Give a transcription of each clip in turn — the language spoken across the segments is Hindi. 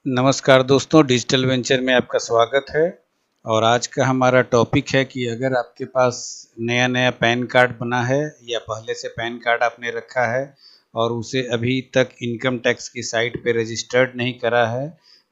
नमस्कार दोस्तों, डिजिटल वेंचर में आपका स्वागत है। और आज का हमारा टॉपिक है कि अगर आपके पास नया पैन कार्ड बना है या पहले से पैन कार्ड आपने रखा है और उसे अभी तक इनकम टैक्स की साइट पे रजिस्टर्ड नहीं करा है,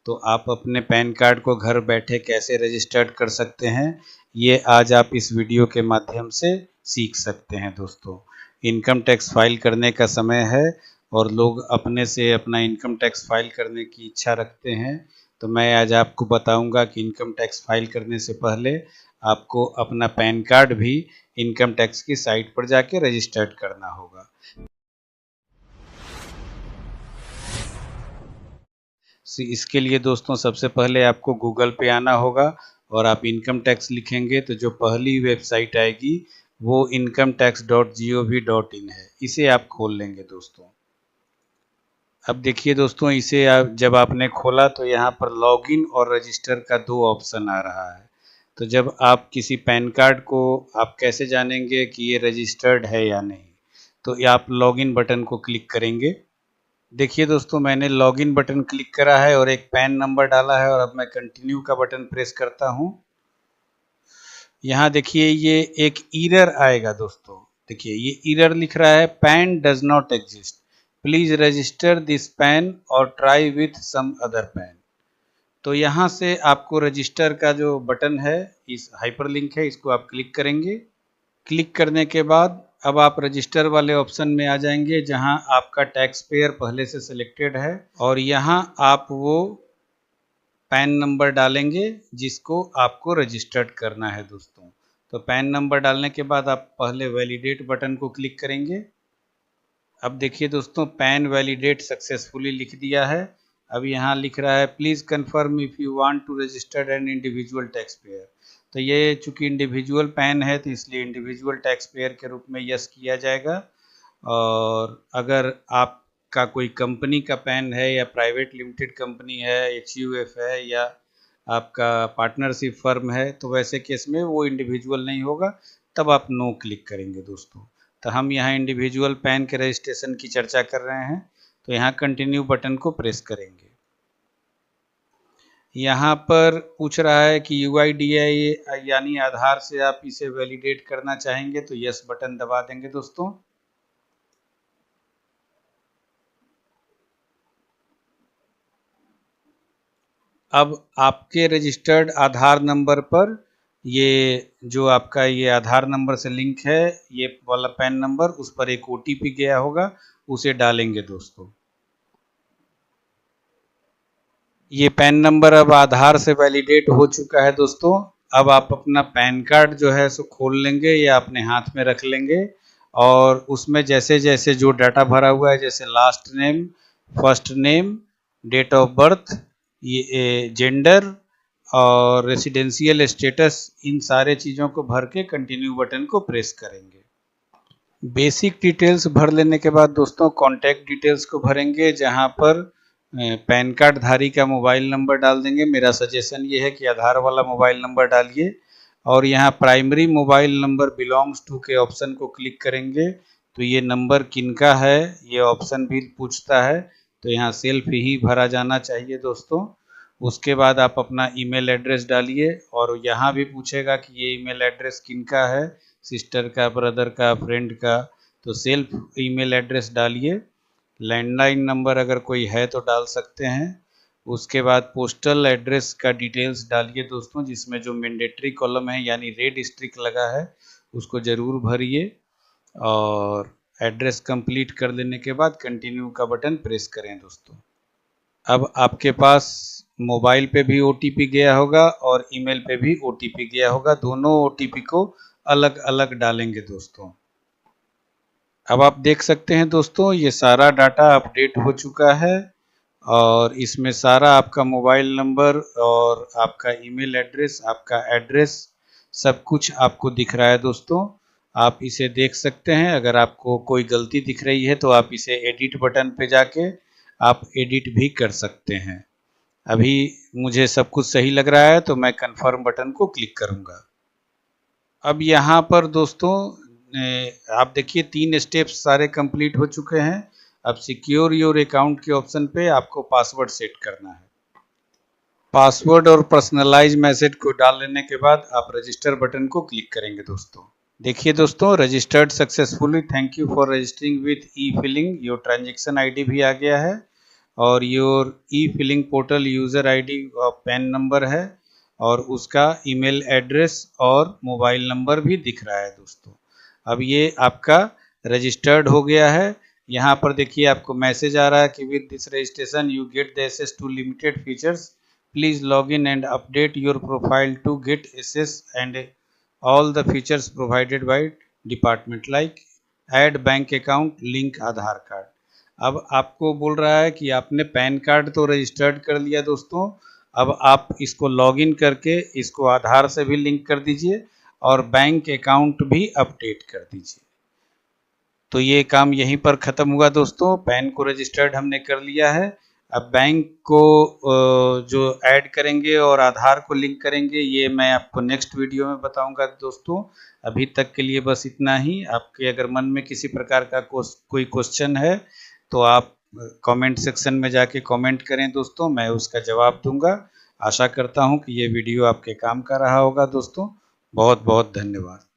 तो आप अपने पैन कार्ड को घर बैठे कैसे रजिस्टर्ड कर सकते हैं, ये आज आप इस वीडियो के माध्यम से सीख सकते हैं। दोस्तों, इनकम टैक्स फाइल करने का समय है और लोग अपने से अपना इनकम टैक्स फाइल करने की इच्छा रखते हैं। तो मैं आज आपको बताऊंगा कि इनकम टैक्स फाइल करने से पहले आपको अपना पैन कार्ड भी इनकम टैक्स की साइट पर जाके रजिस्टर्ड करना होगा। इसके लिए दोस्तों सबसे पहले आपको गूगल पे आना होगा और आप इनकम टैक्स लिखेंगे तो जो पहली वेबसाइट आएगी वो incometax.gov.in है। इसे आप खोल लेंगे दोस्तों। अब देखिए दोस्तों, इसे जब आपने खोला तो यहाँ पर लॉगिन और रजिस्टर का दो ऑप्शन आ रहा है। तो जब आप किसी पैन कार्ड को आप कैसे जानेंगे कि ये रजिस्टर्ड है या नहीं, तो ये आप लॉगिन बटन को क्लिक करेंगे। देखिए दोस्तों, मैंने लॉगिन बटन क्लिक करा है और एक पैन नंबर डाला है और अब मैं कंटिन्यू का बटन प्रेस करता हूँ। यहाँ देखिए ये एक एरर आएगा दोस्तों। देखिए ये एरर लिख रहा है, PAN does not exist, please register this PAN और try with some other PAN. तो यहाँ से आपको रजिस्टर का जो बटन है, इस हाइपरलिंक है, इसको आप क्लिक करेंगे। क्लिक करने के बाद अब आप रजिस्टर वाले ऑप्शन में आ जाएंगे जहां आपका टैक्स पेयर पहले से सिलेक्टेड है और यहां आप वो पैन नंबर डालेंगे जिसको आपको रजिस्टर्ड करना है दोस्तों। तो पैन नंबर डालने के बाद आप पहले वैलिडेट बटन को क्लिक करेंगे। अब देखिए दोस्तों, पैन वैलिडेट सक्सेसफुली लिख दिया है। अब यहाँ लिख रहा है, please confirm if you want to register an individual taxpayer. तो ये चूंकि इंडिविजुअल पैन है तो इसलिए इंडिविजुअल टैक्स पेयर के रूप में यस किया जाएगा। और अगर आपका कोई कंपनी का पैन है या प्राइवेट लिमिटेड कंपनी है, HUF है या आपका पार्टनरशिप फर्म है, तो वैसे केस में वो इंडिविजुअल नहीं होगा, तब आप नो क्लिक करेंगे दोस्तों। तो हम यहाँ इंडिविजुअल पैन के रजिस्ट्रेशन की चर्चा कर रहे हैं, तो यहाँ कंटिन्यू बटन को प्रेस करेंगे। यहाँ पर पूछ रहा है कि UIDAI यानी आधार से आप इसे वैलिडेट करना चाहेंगे, तो यस बटन दबा देंगे दोस्तों। अब आपके रजिस्टर्ड आधार नंबर पर ये जो आपका ये आधार नंबर से लिंक है, ये वाला पैन नंबर, उस पर एक OTP गया होगा, उसे डालेंगे दोस्तों। ये पैन नंबर अब आधार से वैलिडेट हो चुका है दोस्तों। अब आप अपना पैन कार्ड जो है सो खोल लेंगे या अपने हाथ में रख लेंगे और उसमें जैसे जैसे जो डाटा भरा हुआ है, जैसे last name, first name, date of birth, ये जेंडर और रेसिडेंशियल स्टेटस, इन सारे चीज़ों को भर के कंटिन्यू बटन को प्रेस करेंगे। बेसिक डिटेल्स भर लेने के बाद दोस्तों कॉन्टैक्ट डिटेल्स को भरेंगे, जहां पर पैन कार्ड धारी का मोबाइल नंबर डाल देंगे। मेरा सजेशन ये है कि आधार वाला मोबाइल नंबर डालिए और यहाँ primary mobile number belongs to के ऑप्शन को क्लिक करेंगे तो ये नंबर किनका है ये ऑप्शन भी पूछता है, तो यहाँ सेल्फ ही भरा जाना चाहिए दोस्तों। उसके बाद आप अपना ईमेल एड्रेस डालिए और यहाँ भी पूछेगा कि ये ईमेल एड्रेस किनका है, सिस्टर का, ब्रदर का, फ्रेंड का, तो सेल्फ ईमेल एड्रेस डालिए। लैंडलाइन नंबर अगर कोई है तो डाल सकते हैं। उसके बाद पोस्टल एड्रेस का डिटेल्स डालिए दोस्तों, जिसमें जो मैंडेटरी कॉलम है यानी रेड स्ट्रिक लगा है उसको ज़रूर भरिए और एड्रेस कंप्लीट कर लेने के बाद कंटिन्यू का बटन प्रेस करें दोस्तों। अब आपके पास मोबाइल पे भी OTP गया होगा और ईमेल पे भी OTP गया होगा, दोनों OTP को अलग अलग डालेंगे दोस्तों। अब आप देख सकते हैं दोस्तों, ये सारा डाटा अपडेट हो चुका है और इसमें सारा आपका मोबाइल नंबर और आपका ईमेल एड्रेस, आपका एड्रेस, सब कुछ आपको दिख रहा है दोस्तों। आप इसे देख सकते हैं। अगर आपको कोई गलती दिख रही है तो आप इसे एडिट बटन पे जाके आप एडिट भी कर सकते हैं। अभी मुझे सब कुछ सही लग रहा है तो मैं कन्फर्म बटन को क्लिक करूंगा। अब यहाँ पर दोस्तों आप देखिए 3 स्टेप्स सारे कंप्लीट हो चुके हैं। अब सिक्योर योर अकाउंट के ऑप्शन पे आपको पासवर्ड सेट करना है। पासवर्ड और पर्सनलाइज मैसेज को डाल लेने के बाद आप रजिस्टर बटन को क्लिक करेंगे दोस्तों। देखिए दोस्तों, registered successfully, thank you for registering with E filling. Your transaction ID भी आ गया है और your E filling portal user ID और पैन नंबर है और उसका ईमेल एड्रेस और मोबाइल नंबर भी दिख रहा है दोस्तों। अब ये आपका रजिस्टर्ड हो गया है। यहाँ पर देखिए आपको मैसेज आ रहा है कि with this registration you get the access to limited features, please log in and update your profile to get access and all the features provided by department like add bank account link Aadhaar card. अब आपको बोल रहा है कि आपने पैन कार्ड तो रजिस्टर्ड कर लिया दोस्तों, अब आप इसको लॉगिन करके इसको आधार से भी लिंक कर दीजिए और बैंक अकाउंट भी अपडेट कर दीजिए। तो ये काम यहीं पर ख़त्म हुआ दोस्तों। पैन को रजिस्टर्ड हमने कर लिया है। अब बैंक को जो ऐड करेंगे और आधार को लिंक करेंगे ये मैं आपको नेक्स्ट वीडियो में बताऊंगा दोस्तों। अभी तक के लिए बस इतना ही। आपके अगर मन में किसी प्रकार का कोई क्वेश्चन है तो आप कमेंट सेक्शन में जाके कमेंट करें दोस्तों, मैं उसका जवाब दूंगा। आशा करता हूं कि ये वीडियो आपके काम का रहा होगा दोस्तों। बहुत बहुत धन्यवाद।